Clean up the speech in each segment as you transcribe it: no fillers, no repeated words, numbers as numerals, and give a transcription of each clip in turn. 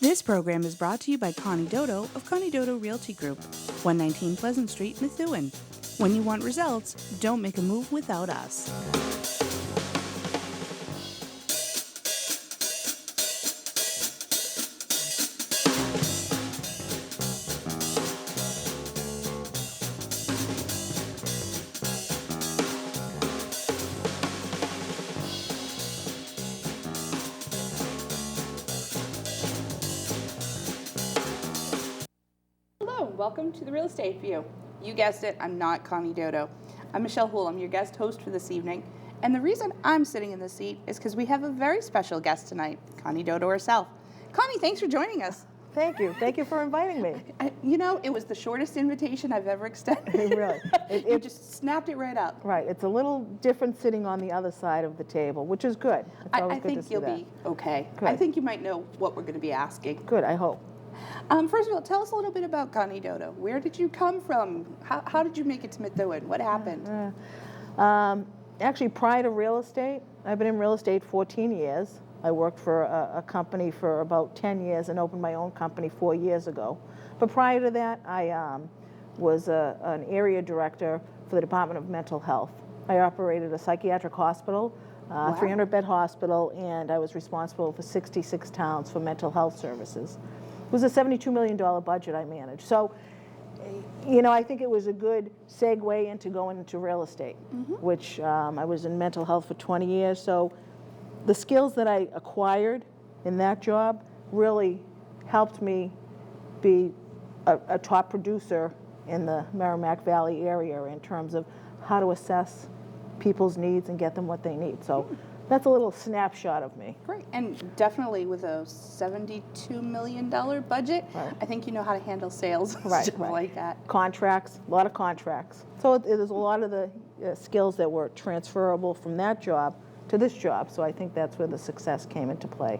This program is brought to you by Connie Dodo of Connie Dodo Realty Group, 119 Pleasant Street, Methuen. When you want results, don't make a move without us. Hello, welcome to the Real Estate View. You guessed it, I'm not Connie Dodo. I'm Michelle Houle, I'm your guest host for this evening. And the reason I'm sitting in this seat is because we have a very special guest tonight, Connie Dodo herself. Connie, thanks for joining us. Thank you. Thank you for inviting me. You know, it was the shortest invitation I've ever extended. Really. You just snapped it right up. Right. It's a little different sitting on the other side of the table, which is good. It's always I good to think see you'll that. be okay. Good. I think you might know what we're going to be asking. Good, I hope. First of all, tell us a little bit about Connie Dodo. Where did you come from? How did you make it to Methuen? What happened? Actually, prior to real estate, I've been in real estate 14 years. I worked for a company for about 10 years and opened my own company 4 years ago. But prior to that, I was an area director for the Department of Mental Health. I operated a psychiatric hospital, 300-bed hospital, and I was responsible for 66 towns for mental health services. It was a $72 million budget I managed. So, you know, I think it was a good segue into going into real estate, which I was in mental health for 20 years. So the skills that I acquired in that job really helped me be a top producer in the Merrimack Valley area in terms of how to assess people's needs and get them what they need. So that's a little snapshot of me. Great, and definitely with a $72 million budget, Right. I think you know how to handle sales and Right, stuff right. like that. Contracts, a lot of contracts. So there's a lot of the skills that were transferable from that job to this job. So I think that's where the success came into play.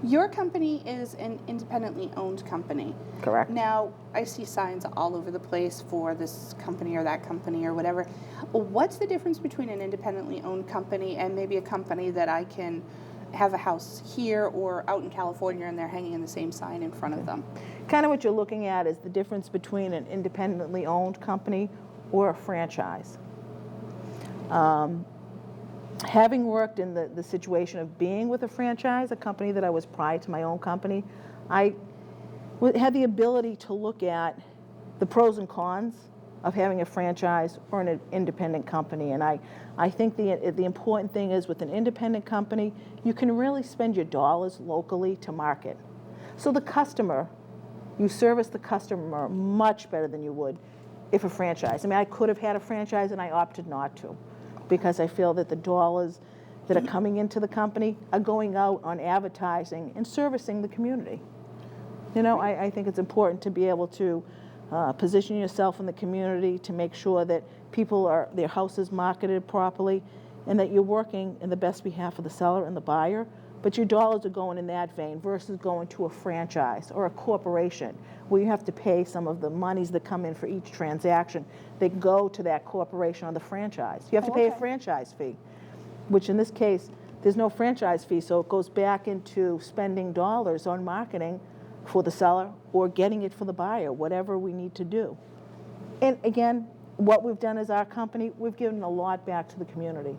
Your company is an independently owned company. Correct. Now, I see signs all over the place for this company or that company or whatever. What's the difference between an independently owned company and maybe a company that I can have a house here or out in California and they're hanging in the same sign in front of them? Kind of what you're looking at is the difference between an independently owned company or a franchise. Having worked in the situation of being with a franchise, a company that I was prior to my own company, I had the ability to look at the pros and cons of having a franchise or an independent company. And I think the important thing is with an independent company, you can really spend your dollars locally to market. So the customer, you service the customer much better than you would if a franchise. I mean, I could have had a franchise and I opted not to, because I feel that the dollars that are coming into the company are going out on advertising and servicing the community. You know, I think it's important to be able to position yourself in the community to make sure that their house is marketed properly and that you're working in the best behalf of the seller and the buyer, but your dollars are going in that vein versus going to a franchise or a corporation where you have to pay some of the monies that come in for each transaction that go to that corporation or the franchise. You have to pay a franchise fee, which in this case, there's no franchise fee, so it goes back into spending dollars on marketing for the seller or getting it for the buyer, whatever we need to do. And again, what we've done as our company, we've given a lot back to the community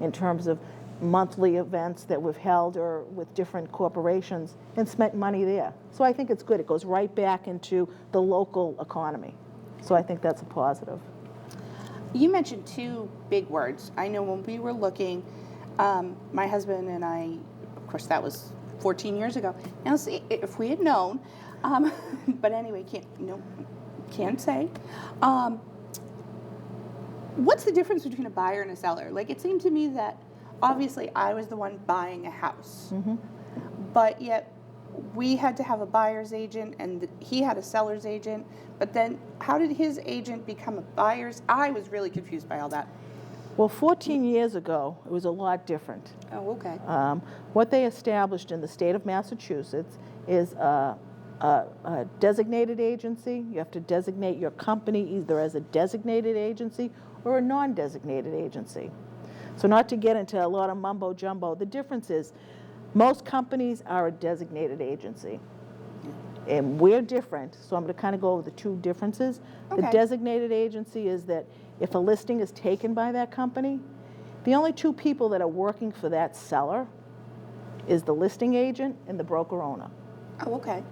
in terms of monthly events that we've held or with different corporations and spent money there. So I think it's good. It goes right back into the local economy. So I think that's a positive. You mentioned two big words. I know when we were looking, my husband and I, of course that was 14 years ago. Now see, if we had known, but anyway, can't say. What's the difference between a buyer and a seller? Like, it seemed to me that obviously I was the one buying a house, but yet we had to have a buyer's agent and he had a seller's agent, but then how did his agent become a buyer's? I was really confused by all that. Well, 14 years ago, it was a lot different. Oh, okay. What they established in the state of Massachusetts is a designated agency. You have to designate your company either as a designated agency or a non-designated agency. So not to get into a lot of mumbo jumbo, the difference is most companies are a designated agency. And we're different, so I'm going to kind of go over the two differences. The Okay. designated agency is that if a listing is taken by that company, the only two people that are working for that seller is the listing agent and the broker owner. Oh, okay.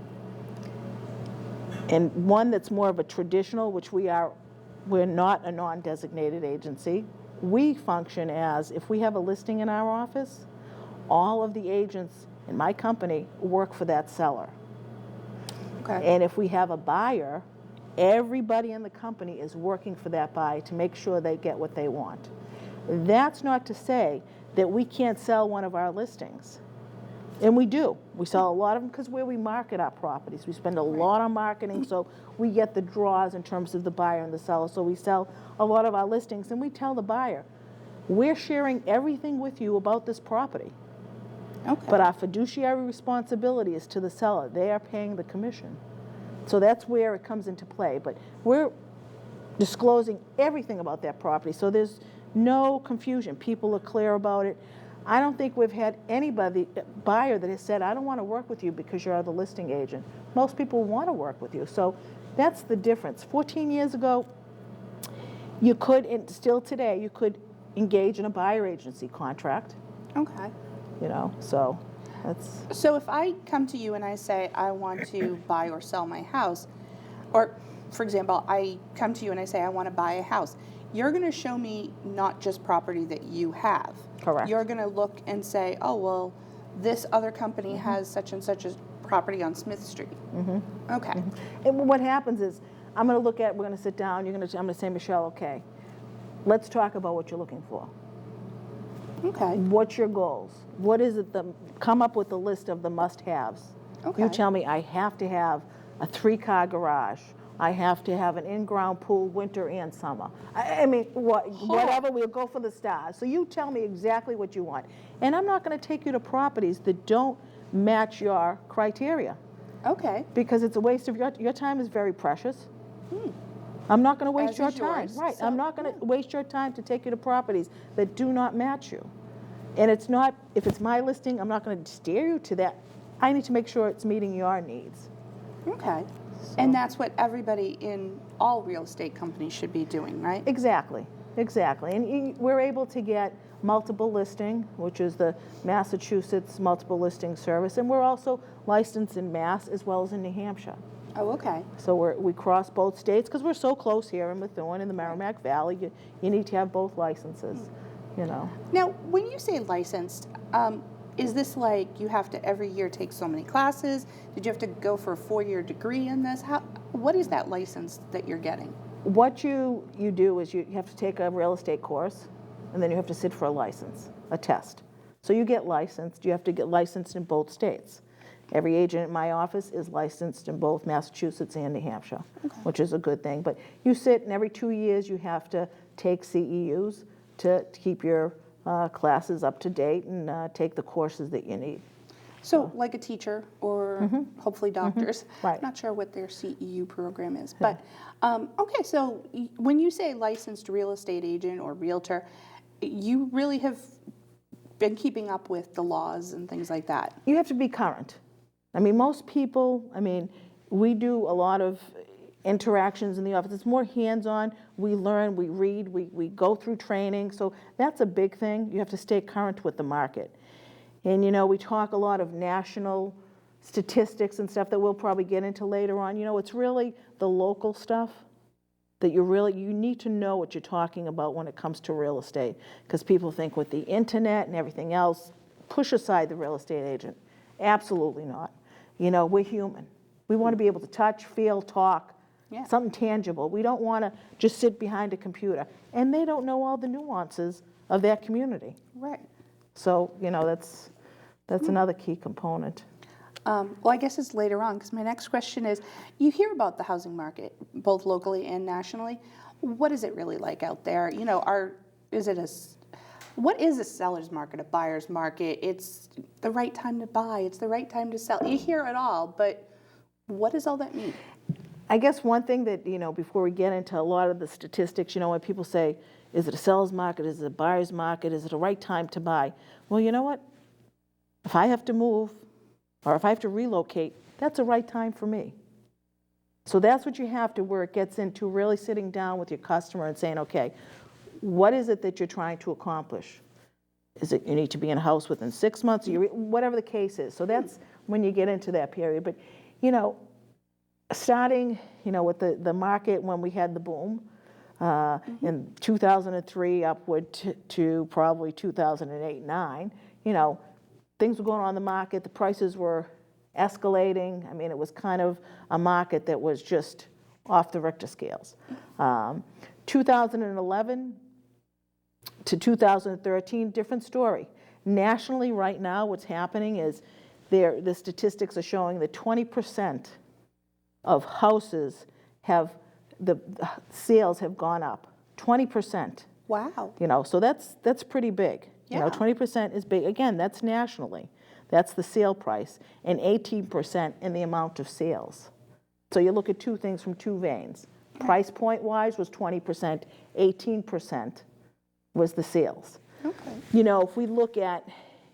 And one that's more of a traditional, which we're not a non-designated agency. We function as, if we have a listing in our office, all of the agents in my company work for that seller. Okay. And if we have a buyer, everybody in the company is working for that buyer to make sure they get what they want. That's not to say that we can't sell one of our listings. And we do. We sell a lot of them because where we market our properties. We spend a lot on marketing, so we get the draws in terms of the buyer and the seller. So we sell a lot of our listings, and we tell the buyer, we're sharing everything with you about this property. Okay. But our fiduciary responsibility is to the seller. They are paying the commission. So that's where it comes into play. But we're disclosing everything about that property, so there's no confusion. People are clear about it. I don't think we've had buyer that has said, I don't want to work with you because you're the listing agent. Most people want to work with you. So that's the difference. 14 years ago, you could, and still today, you could engage in a buyer agency contract, Okay. so that's. So if I come to you and I say I want to buy or sell my house, or for example, I come to you and I say I want to buy a house, you're going to show me not just property that you have. Correct. You're going to look and say, oh, well, this other company has such and such a property on Smith Street. Okay. And what happens is, we're going to sit down, I'm going to say, Michelle, okay, let's talk about what you're looking for. Okay. What's your goals? What is it, come up with a list of the must-haves. Okay. You tell me, I have to have a 3-car garage. I have to have an in-ground pool winter and summer. I mean, whatever, we'll go for the stars. So you tell me exactly what you want. And I'm not going to take you to properties that don't match your criteria, Okay. because it's a waste of your time is very precious. I'm not going to waste As your is time. yours, Right. so, I'm not going to waste your time to take you to properties that do not match you. And it's not, if it's my listing, I'm not going to steer you to that. I need to make sure it's meeting your needs. Okay. And that's what everybody in all real estate companies should be doing, right? Exactly. And we're able to get multiple listing, which is the Massachusetts Multiple Listing Service, and we're also licensed in Mass as well as in New Hampshire. Oh, okay. So we cross both states because we're so close here in Methuen in the Merrimack Valley. You need to have both licenses, Now, when you say licensed, is this like you have to every year take so many classes? Did you have to go for a 4-year degree in this? What is that license that you're getting? What you do is you have to take a real estate course, and then you have to sit for a license, a test. So you get licensed. You have to get licensed in both states. Every agent in my office is licensed in both Massachusetts and New Hampshire, which is a good thing. But you sit, and every 2 years you have to take CEUs to keep your classes up to date and take the courses that you need. So like a teacher or hopefully doctors. Right. I'm not sure what their CEU program is. But, okay, so when you say licensed real estate agent or realtor, you really have been keeping up with the laws and things like that. You have to be current. I mean, most people, we do a lot of interactions in the office. It's more hands-on. We learn, we read, we go through training. So that's a big thing. You have to stay current with the market. And, we talk a lot of national statistics and stuff that we'll probably get into later on. It's really the local stuff that you need to know what you're talking about when it comes to real estate. Because people think with the internet and everything else, push aside the real estate agent. Absolutely not. We're human. We want to be able to touch, feel, talk, something tangible. We don't want to just sit behind a computer. And they don't know all the nuances of that community. Right. So, that's another key component. Well, I guess it's later on, because my next question is, you hear about the housing market, both locally and nationally. What is it really like out there? What is a seller's market, a buyer's market? It's the right time to buy, it's the right time to sell. You hear it all, but what does all that mean? I guess one thing that, before we get into a lot of the statistics, when people say, is it a seller's market, is it a buyer's market, is it the right time to buy? Well, you know what? If I have to move, or if I have to relocate, that's the right time for me. So that's what you have to, where it gets into really sitting down with your customer and saying, okay, what is it that you're trying to accomplish? Is it you need to be in a house within 6 months, whatever the case is. So that's when you get into that period. But, starting, with the market when we had the boom in 2003 upward to probably 2008-9, things were going on in the market. The prices were escalating. I mean, it was kind of a market that was just off the Richter scales. 2011 to 2013, different story. Nationally, right now, what's happening is the statistics are showing that 20% of houses the sales have gone up. 20%. Wow. So that's pretty big. Yeah. 20% is big. Again, that's nationally. That's the sale price, and 18% in the amount of sales. So you look at two things from two veins. Price point wise was 20%, 18% was the sales. Okay. If we look at,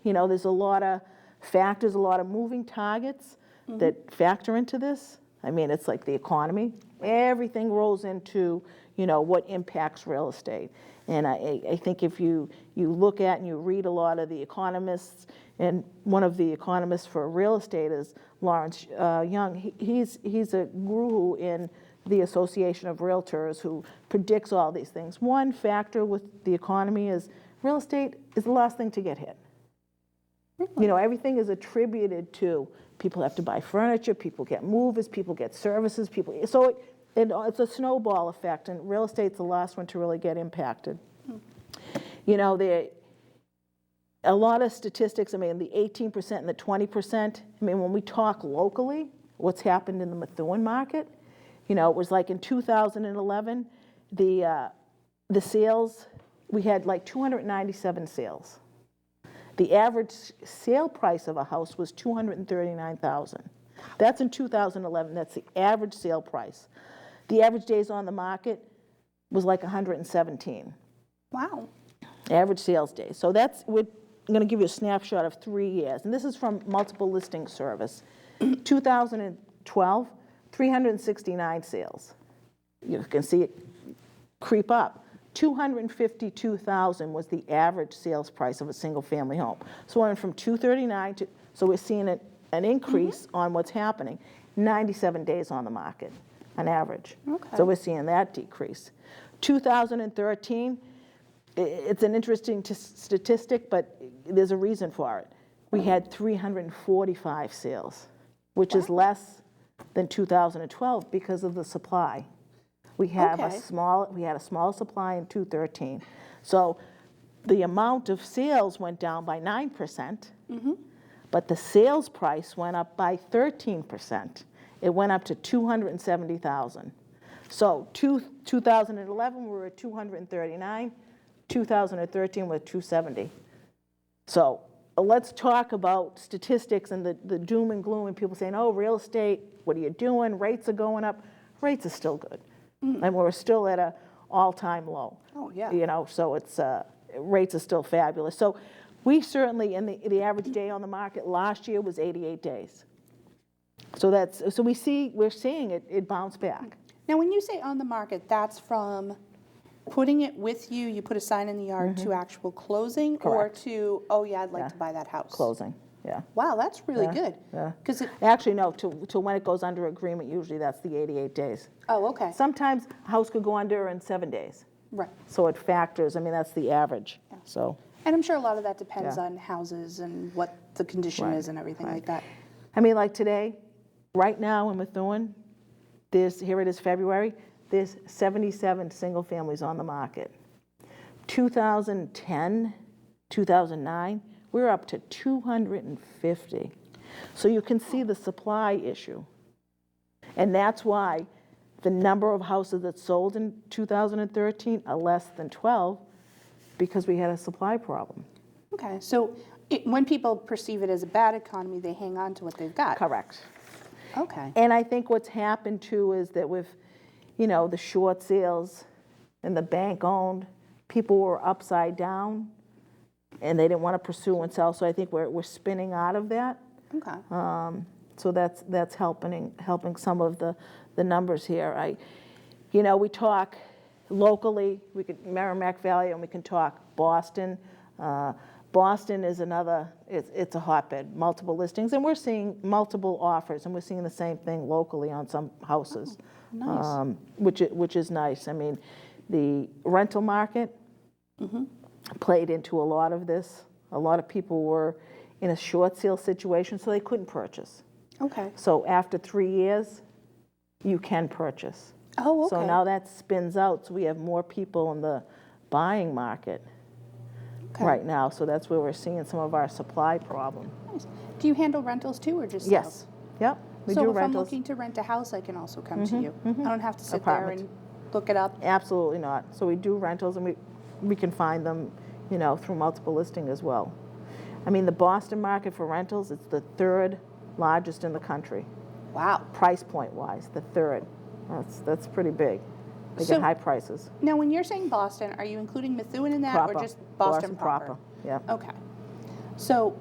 there's a lot of factors, a lot of moving targets that factor into this. I mean, it's like the economy. Everything rolls into, what impacts real estate. And I think if you look at and you read a lot of the economists, and one of the economists for real estate is Lawrence Young. He's a guru in the Association of Realtors who predicts all these things. One factor with the economy is real estate is the last thing to get hit. Everything is attributed to people have to buy furniture, people get movers, people get services, so it's a snowball effect, and real estate's the last one to really get impacted. A lot of statistics, the 18% and the 20%, when we talk locally, what's happened in the Methuen market, it was like in 2011, the sales, we had like 297 sales. The average sale price of a house was $239,000. That's in 2011. That's the average sale price. The average days on the market was like 117. Wow. Average sales days. So we're going to give you a snapshot of 3 years. And this is from Multiple Listing Service. 2012, 369 sales. You can see it creep up. $252,000 was the average sales price of a single-family home. So we went from 239 to, so we're seeing an increase on what's happening. 97 days on the market, on average. Okay. So we're seeing that decrease. 2013, it's an interesting statistic, but there's a reason for it. We had 345 sales, which is less than 2012 because of the supply. We had a small supply in 2013. So the amount of sales went down by 9%, but the sales price went up by 13%. It went up to $270,000. So 2011 we were at 239, 2013 we're at 270. So let's talk about statistics and the doom and gloom and people saying, oh, real estate, what are you doing? Rates are going up. Rates are still good. And we're still at an all-time low. Oh, yeah. So it's rates are still fabulous. So we certainly, in the average day on the market last year was 88 days. So we're seeing it bounce back. Now, when you say on the market, that's from putting it with you, you put a sign in the yard to actual closing? Correct. Or to, oh yeah, I'd like to buy that house? Closing, yeah. Wow, that's really good. Yeah. Because Actually, no, to when it goes under agreement, usually that's the 88 days. oh, okay. Sometimes a house could go under in 7 days. Right. So it factors, that's the average, so. And I'm sure a lot of that depends on houses and what the condition is and everything like that. Like today, right now in Methuen, here it is February, there's 77 single families on the market. 2010, 2009, we're up to 250. So you can see the supply issue. And that's why the number of houses that sold in 2013 are less than 12, because we had a supply problem. Okay, so when people perceive it as a bad economy, they hang on to what they've got. Correct. Okay. And I think what's happened too is that with, the short sales and the bank-owned, people were upside down and they didn't want to pursue and sell. So I think we're spinning out of that. Okay. So that's helping some of the numbers here. We talk locally, we could Merrimack Valley, and we can talk Boston. Boston is another, it's a hotbed, multiple listings, and we're seeing multiple offers, and we're seeing the same thing locally on some houses. Nice. Which is nice. I mean, the rental market played into a lot of this. A lot of people were in a short sale situation, so they couldn't purchase. Okay. So after 3 years, you can purchase. Oh, okay. So now that spins out, so we have more people in the buying market right now. So that's where we're seeing some of our supply problem. Nice. Do you handle rentals too, or just Yes. sales? Yep. We So do if rentals. I'm looking to rent a house, I can also come to you. I don't have to sit Apartment. there and look it up. Absolutely not. So we do rentals, and we can find them, through multiple listing as well. I mean, the Boston market for rentals, it's the third largest in the country. Wow. Price point wise, the third. That's pretty big. They So- get high prices. Now, when you're saying Boston, are you including Methuen in that, Proper. or just Boston proper? Yeah. Okay. So,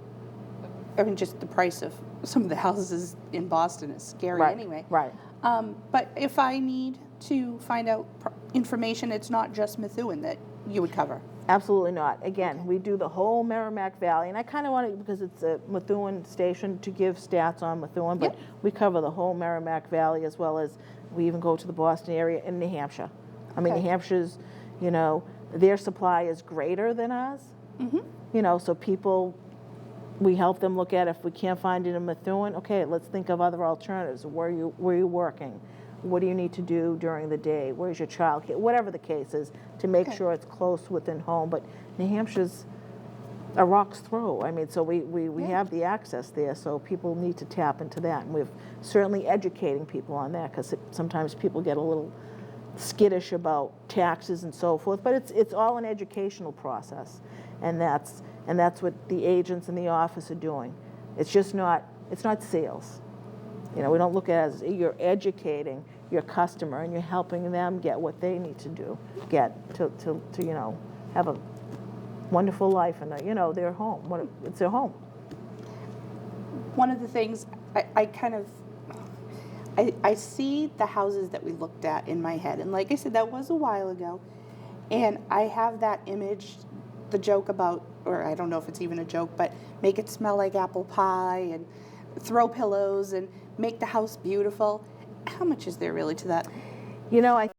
I mean, just the price of some of the houses in Boston is scary Right. anyway. Right. But if I need to find out information, it's not just Methuen that you would cover. Absolutely not. Again, we do the whole Merrimack Valley, and I kind of want to, because it's a Methuen station, to give stats on Methuen, but Yep. we cover the whole Merrimack Valley, as well as we even go to the Boston area and New Hampshire. I mean, Okay. New Hampshire's, their supply is greater than ours. So people, we help them look at, if we can't find it in Methuen, okay, let's think of other alternatives. Where are you working? What do you need to do during the day? Where's your child care? Whatever the case is, to make Okay. sure it's close within home. But New Hampshire's a rock's throw. I mean, so we have the access there, so people need to tap into that. And we're certainly educating people on that, because sometimes people get a little skittish about taxes and so forth. But it's all an educational process, and that's what the agents in the office are doing. It's just not sales. We don't look at it as you're educating your customer, and you're helping them get what they need to get to have a wonderful life in their home. It's their home. One of the things I see the houses that we looked at in my head, and like I said, that was a while ago, and I have that image, the joke about, or I don't know if it's even a joke, but make it smell like apple pie and throw pillows and make the house beautiful. How much is there really to that? I